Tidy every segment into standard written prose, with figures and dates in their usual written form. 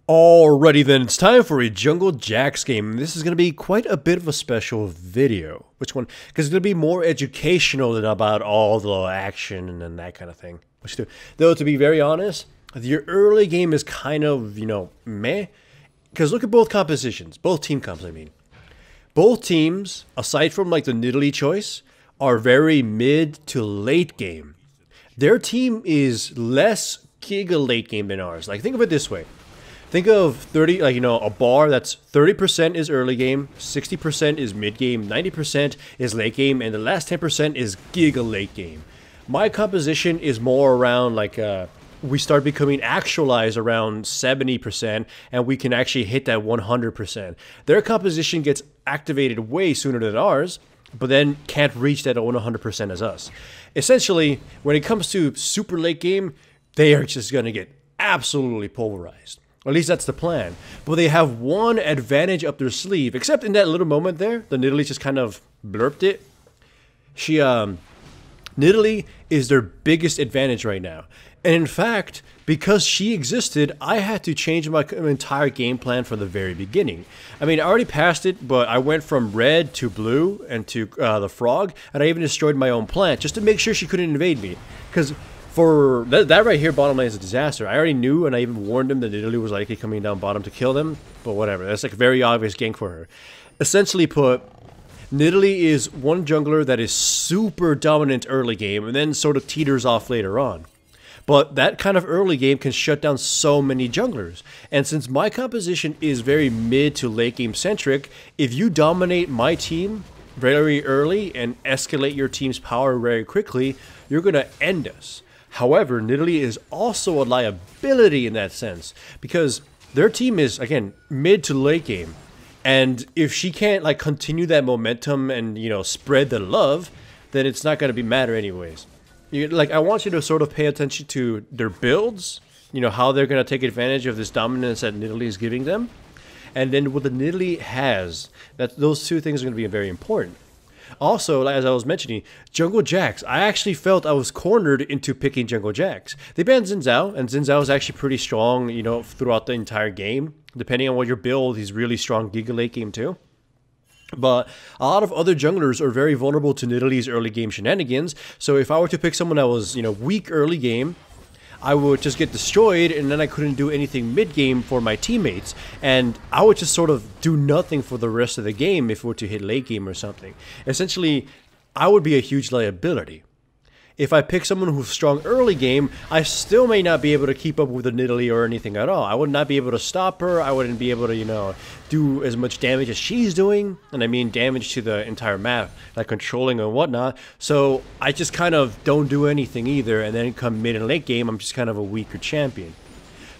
Alrighty then, it's time for a Jungle Jacks game. This is going to be quite a bit of a special video. Which one? Because it's going to be more educational than about all the action and that kind of thing. Though, to be very honest, your early game is kind of, meh. Because look at both compositions. Both team comps, I mean. Both teams, aside from like the Nidalee choice, are very mid to late game. Their team is less Giga late game than ours. Like, think of it this way. Think of 30, a bar that's 30% is early game, 60% is mid game, 90% is late game, and the last 10% is Giga late game. My composition is more around we start becoming actualized around 70%, and we can actually hit that 100%. Their composition gets activated way sooner than ours, but then can't reach that 100% as us. Essentially, when it comes to super late game, they are just going to get absolutely pulverized. Or at least that's the plan. But they have one advantage up their sleeve, except in that little moment there, the Nidalee just kind of blurped it. Nidalee is their biggest advantage right now. And in fact, because she existed, I had to change my entire game plan from the very beginning. I mean, I already passed it, but I went from red to blue and to the frog, and I even destroyed my own plant just to make sure she couldn't invade me. Because for that right here, bottom lane is a disaster. I already knew, and I even warned them that Nidalee was likely coming down bottom to kill them, but whatever. That's like a very obvious gank for her. Essentially put, Nidalee is one jungler that is super dominant early game, and then sort of teeters off later on. But that kind of early game can shut down so many junglers. And since my composition is very mid to late game centric, if you dominate my team very early and escalate your team's power very quickly, you're going to end us. However, Nidalee is also a liability in that sense, because their team is, again, mid to late game. And if she can't continue that momentum and, spread the love, then it's not going to matter anyways. I want you to sort of pay attention to their builds, how they're going to take advantage of this dominance that Nidalee is giving them. And then what the Nidalee has, those two things are going to be very important. Also, as I was mentioning, Jungle Jacks. I actually felt I was cornered into picking Jungle Jacks. They banned Xin Zhao, and Xin Zhao is actually pretty strong, throughout the entire game. Depending on what your build, he's really strong Giga late game too. But a lot of other junglers are very vulnerable to Nidalee's early game shenanigans. So if I were to pick someone that was, weak early game, I would just get destroyed, and then I couldn't do anything mid-game for my teammates. And I would just sort of do nothing for the rest of the game if it were to hit late game or something. Essentially, I would be a huge liability. If I pick someone who's strong early game, I still may not be able to keep up with the Nidalee or anything at all. I would not be able to stop her. I wouldn't be able to, do as much damage as she's doing. And I mean damage to the entire map, like controlling and whatnot. So I just kind of don't do anything either. And then come mid and late game, I'm just kind of a weaker champion.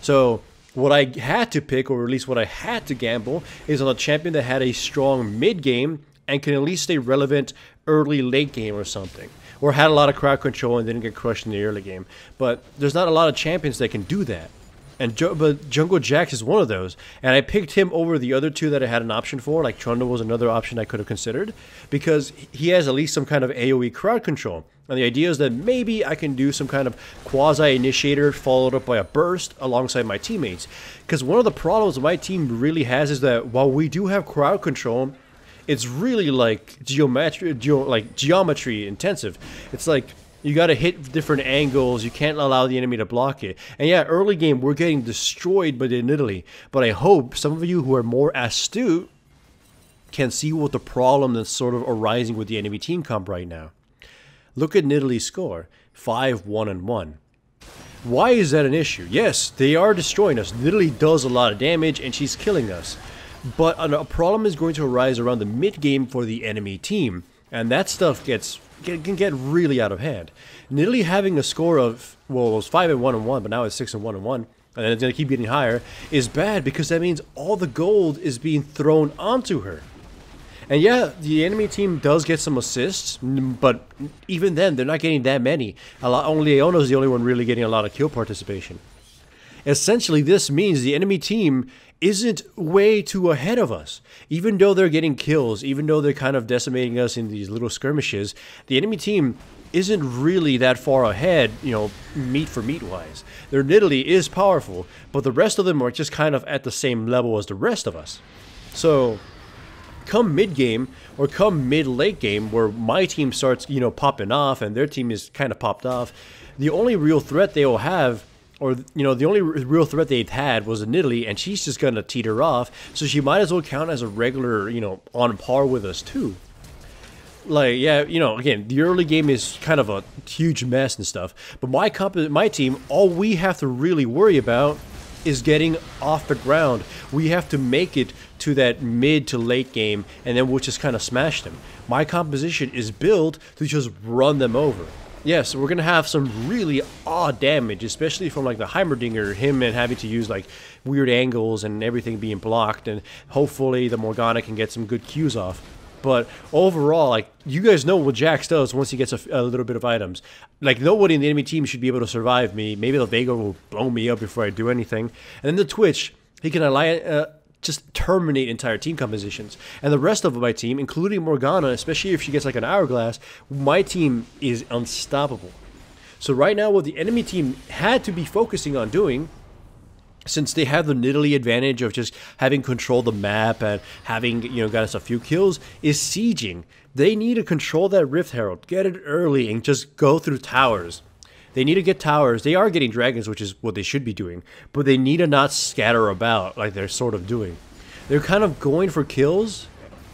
So what I had to pick, or at least what I had to gamble, is on a champion that had a strong mid game and can at least stay relevant early late game or something. Or had a lot of crowd control and didn't get crushed in the early game. But there's not a lot of champions that can do that. But Jungle Jacks is one of those. And I picked him over the other two that I had an option for. Like Trundle was another option I could have considered. Because he has at least some kind of AoE crowd control. And the idea is that maybe I can do some kind of quasi-initiator followed up by a burst alongside my teammates. Because one of the problems my team really has is that while we do have crowd control, it's really geometry intensive. It's like you got to hit different angles. You can't allow the enemy to block it. And yeah, early game we're getting destroyed by the Nidalee. But I hope some of you who are more astute can see what the problem that's sort of arising with the enemy team comp right now. Look at Nidalee's score, 5-1-1. Why is that an issue? Yes, they are destroying us. Nidalee does a lot of damage and she's killing us. But a problem is going to arise around the mid-game for the enemy team, and that stuff can get really out of hand. Nidalee having a score of, well, it was 5-1-1, but now it's 6-1-1, and then it's going to keep getting higher, is bad because that means all the gold is being thrown onto her. And yeah, the enemy team does get some assists, but even then, they're not getting that many. Only Leono's the only one really getting a lot of kill participation. Essentially, this means the enemy team isn't way too ahead of us. Even though they're getting kills, even though they're kind of decimating us in these little skirmishes, the enemy team isn't really that far ahead, you know, meat for meat wise. Their Nidalee is powerful, but the rest of them are just kind of at the same level as the rest of us. So come mid game or come mid late game where my team starts, you know, popping off and their team is kind of popped off, the only real threat they will have, or, you know, the only real threat they've had was a Nidalee, and she's just going to teeter off, so she might as well count as a regular, you know, on par with us too. Like, yeah, you know, again, the early game is kind of a huge mess and stuff, but my team, all we have to really worry about is getting off the ground. We have to make it to that mid to late game, and then we'll just kind of smash them. My composition is built to just run them over. Yes, we're going to have some really odd damage, especially from like the Heimerdinger, him and having to use like weird angles and everything being blocked, and hopefully the Morgana can get some good Qs off. But overall, like, you guys know what Jax does once he gets a little bit of items. Like, nobody in the enemy team should be able to survive me. Maybe the Veigar will blow me up before I do anything. And then the Twitch, he can just terminate entire team compositions. And the rest of my team, including Morgana, especially if she gets like an hourglass, my team is unstoppable. So right now, what the enemy team had to be focusing on doing, since they have the Nidalee advantage of just having controlled the map and having, you know, got us a few kills, is sieging. They need to control that Rift Herald, get it early, and just go through towers. They need to get towers. They are getting dragons, which is what they should be doing, but they need to not scatter about like they're sort of doing. They're kind of going for kills,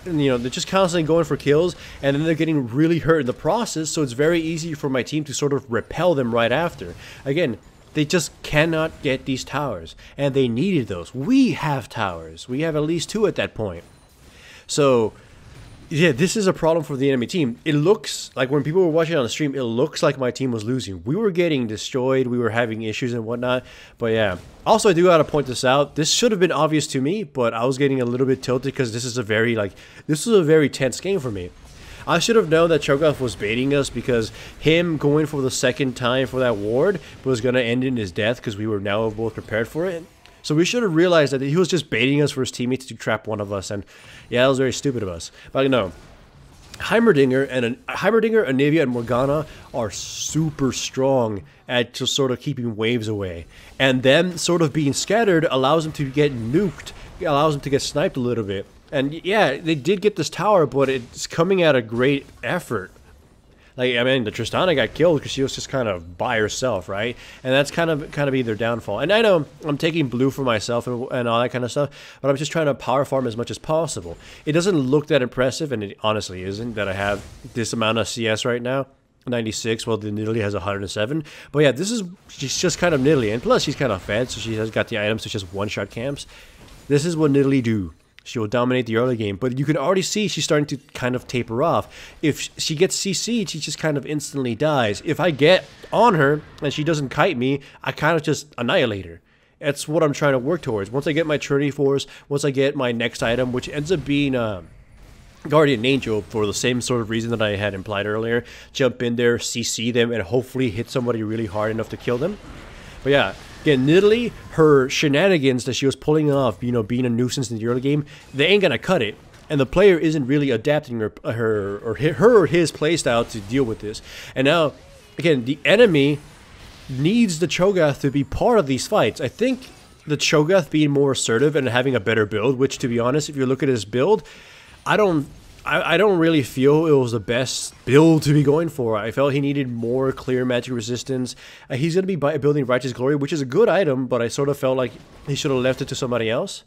and, you know, they're just constantly going for kills, and then they're getting really hurt in the process, so it's very easy for my team to sort of repel them right after. Again, they just cannot get these towers, and they needed those. We have towers. We have at least 2 at that point. So, yeah, this is a problem for the enemy team. It looks like when people were watching on the stream, it looks like my team was losing. We were getting destroyed. We were having issues and whatnot. But yeah, also I do gotta point this out. This should have been obvious to me, but I was getting a little bit tilted because this is a very tense game for me. I should have known that Cho'Gath was baiting us, because him going for the second time for that ward was going to end in his death, because we were now both prepared for it. So we should have realized that he was just baiting us for his teammates to trap one of us, and yeah, that was very stupid of us. But no, Heimerdinger, Anivia, and Morgana are super strong at just sort of keeping waves away, and them sort of being scattered allows them to get nuked, allows them to get sniped a little bit. And yeah, they did get this tower, but it's coming at a great effort. Like, I mean, the Tristana got killed because she was just kind of by herself, right? And that's kind of been their downfall. And I know I'm taking blue for myself and all that kind of stuff, but I'm just trying to power farm as much as possible. It doesn't look that impressive, and it honestly isn't, that I have this amount of CS right now. 96, well, the Nidalee has 107. But yeah, she's just kind of Nidalee, and plus she's kind of fed, so she has got the items such as one-shot camps. This is what Nidalee do. She will dominate the early game, but you can already see she's starting to kind of taper off. If she gets CC'd, she just kind of instantly dies. If I get on her and she doesn't kite me, I kind of just annihilate her. That's what I'm trying to work towards. Once I get my Trinity Force, once I get my next item, which ends up being Guardian Angel, for the same sort of reason that I had implied earlier, jump in there, CC them, and hopefully hit somebody really hard enough to kill them. But yeah, again, Nidalee, her shenanigans that she was pulling off, you know, being a nuisance in the early game, they ain't gonna cut it. And the player isn't really adapting her or his playstyle to deal with this. And now, again, the enemy needs the Cho'Gath to be part of these fights. I think the Cho'Gath being more assertive and having a better build, which, to be honest, if you look at his build, I don't really feel it was the best build to be going for. I felt he needed more clear magic resistance. He's going to be building Righteous Glory, which is a good item, but I sort of felt like he should have left it to somebody else.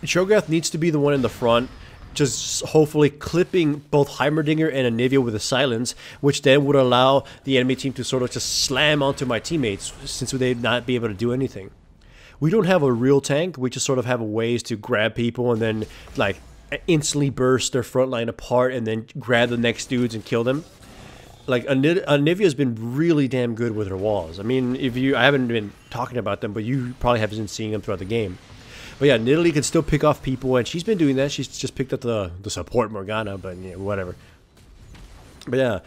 Cho'Gath needs to be the one in the front, just hopefully clipping both Heimerdinger and Anivia with a silence, which then would allow the enemy team to sort of just slam onto my teammates, since they'd not be able to do anything. We don't have a real tank. We just sort of have ways to grab people and then, like, instantly burst their front line apart and then grab the next dudes and kill them. Like, Anivia's been really damn good with her walls. I mean, I haven't been talking about them, but you probably have been seeing them throughout the game. But yeah, Nidalee can still pick off people, and she's been doing that. She's just picked up the support Morgana, but yeah, whatever. But yeah,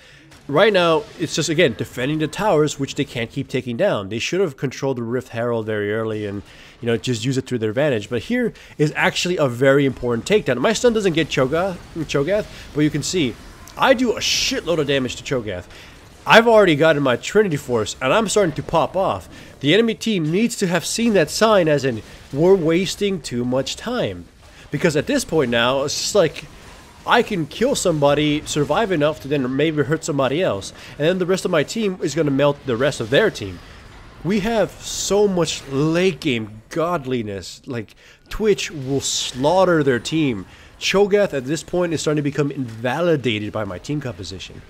right now, it's just, again, defending the towers, which they can't keep taking down. They should have controlled the Rift Herald very early and, just use it to their advantage. But here is actually a very important takedown. My stun doesn't get Cho'Gath, but you can see, I do a shitload of damage to Cho'Gath. I've already gotten my Trinity Force, and I'm starting to pop off. The enemy team needs to have seen that sign as in, we're wasting too much time. Because at this point now, it's just like, I can kill somebody, survive enough to then maybe hurt somebody else, and then the rest of my team is going to melt the rest of their team. We have so much late game godliness. Like, Twitch will slaughter their team. Cho'Gath at this point is starting to become invalidated by my team composition.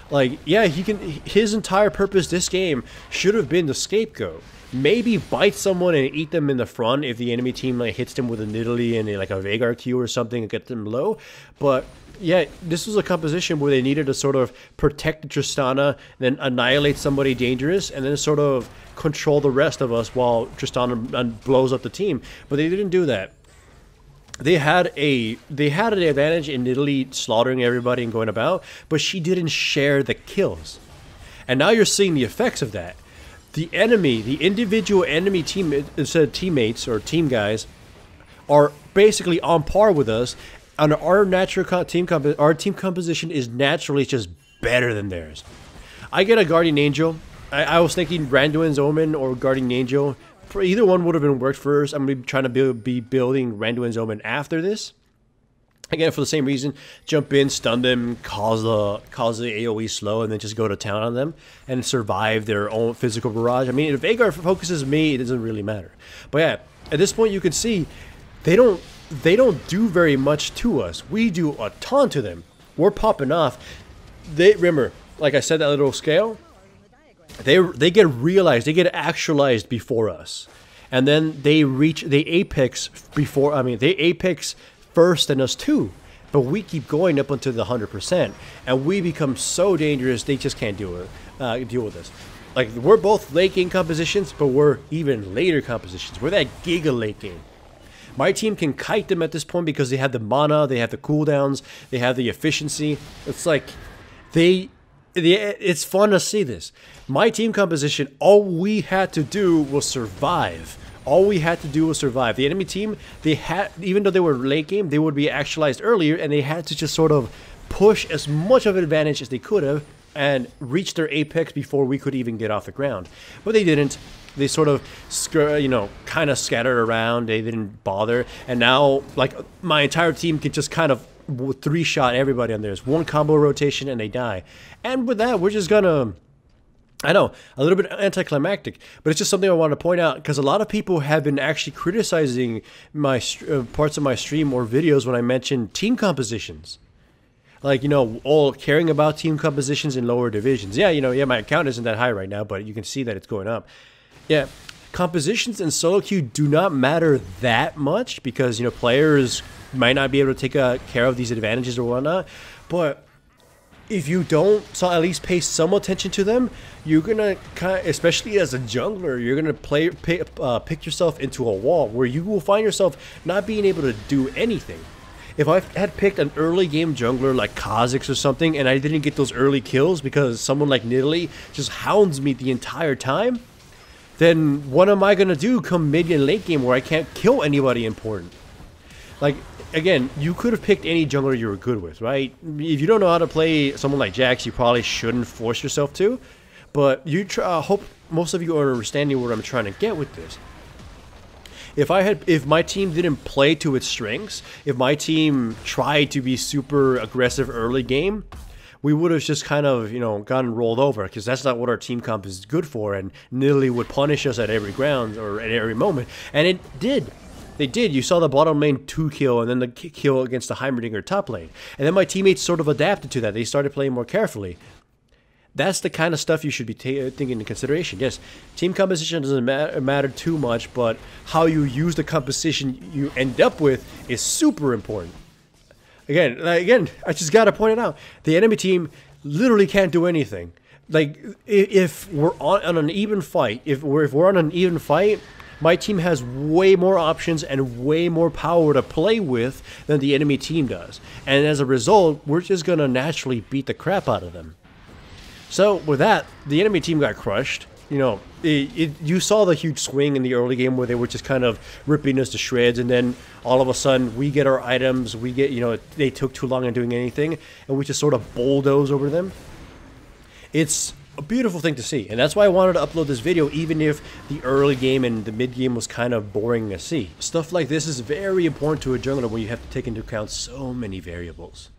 Like, yeah, his entire purpose this game should have been the scapegoat. Maybe bite someone and eat them in the front if the enemy team like hits them with a Nidalee and like a Veigar Q or something and get them low. But yeah, this was a composition where they needed to sort of protect the Tristana, then annihilate somebody dangerous, and then sort of control the rest of us while Tristana blows up the team. But they didn't do that. They had an advantage in Nidalee slaughtering everybody and going about, but she didn't share the kills. And now you're seeing the effects of that. The enemy, the individual enemy teammates or team guys, are basically on par with us, and our team composition is naturally just better than theirs. I get a Guardian Angel. I was thinking Randuin's Omen or Guardian Angel. For either one would have been worked first. I'm going to be trying to be building Randuin's Omen after this. Again, for the same reason, jump in, stun them, cause the AoE slow, and then just go to town on them and survive their own physical barrage. I mean, if Veigar focuses me, it doesn't really matter. But yeah, at this point, you can see they don't do very much to us. We do a ton to them. We're popping off. Remember, like I said, that little scale. They get realized, they get actualized before us, and then they apex first than us too. But we keep going up until the 100%, and we become so dangerous they just can't deal with us. Like, we're both late game compositions, but we're even later compositions. We're that Giga late game. My team can kite them at this point because they have the mana, they have the cooldowns, they have the efficiency. It's like it's fun to see this. My team composition, all we had to do was survive. All we had to do was survive. The enemy team, even though they were late game, they would be actualized earlier, and they had to just sort of push as much of an advantage as they could have and reach their apex before we could even get off the ground. But they didn't. They sort of, kind of scattered around. They didn't bother. And now, like, my entire team can just kind of three-shot everybody on theirs. One combo rotation and they die. And with that, we're just gonna... I know, a little bit anticlimactic, but it's just something I want to point out because a lot of people have been actually criticizing my parts of my stream or videos when I mention team compositions. Like, all caring about team compositions in lower divisions. Yeah, my account isn't that high right now, but you can see that it's going up. Yeah, compositions in solo queue do not matter that much because, players might not be able to take care of these advantages or whatnot, but if you don't at least pay some attention to them, you're gonna especially as a jungler, you're gonna pick yourself into a wall where you will find yourself not being able to do anything. If I had picked an early game jungler like Kha'Zix or something, and I didn't get those early kills because someone like Nidalee just hounds me the entire time, then what am I gonna do come mid and late game where I can't kill anybody important? Like, again, you could have picked any jungler you were good with, right? If you don't know how to play someone like Jax, you probably shouldn't force yourself to. But I hope most of you are understanding what I'm trying to get with this. If my team didn't play to its strengths, if my team tried to be super aggressive early game, we would have just kind of, gotten rolled over because that's not what our team comp is good for. And Nidalee would punish us at every ground or at every moment, and it did. They did. You saw the bottom lane 2-kill and then the kill against the Heimerdinger top lane. And then my teammates sort of adapted to that. They started playing more carefully. That's the kind of stuff you should be taking into consideration. Yes, team composition doesn't matter too much, but how you use the composition you end up with is super important. Again, I just got to point it out. The enemy team literally can't do anything. Like, if we're on an even fight, if we're on an even fight, my team has way more options and way more power to play with than the enemy team does. And as a result, we're just going to naturally beat the crap out of them. So with that, the enemy team got crushed. You know, you saw the huge swing in the early game where they were just kind of ripping us to shreds, and then all of a sudden we get our items, we get, you know, they took too long in doing anything, and we just sort of bulldoze over them. It's a beautiful thing to see, and that's why I wanted to upload this video, even if the early game and the mid game was kind of boring to see. Stuff like this is very important to a jungler when you have to take into account so many variables.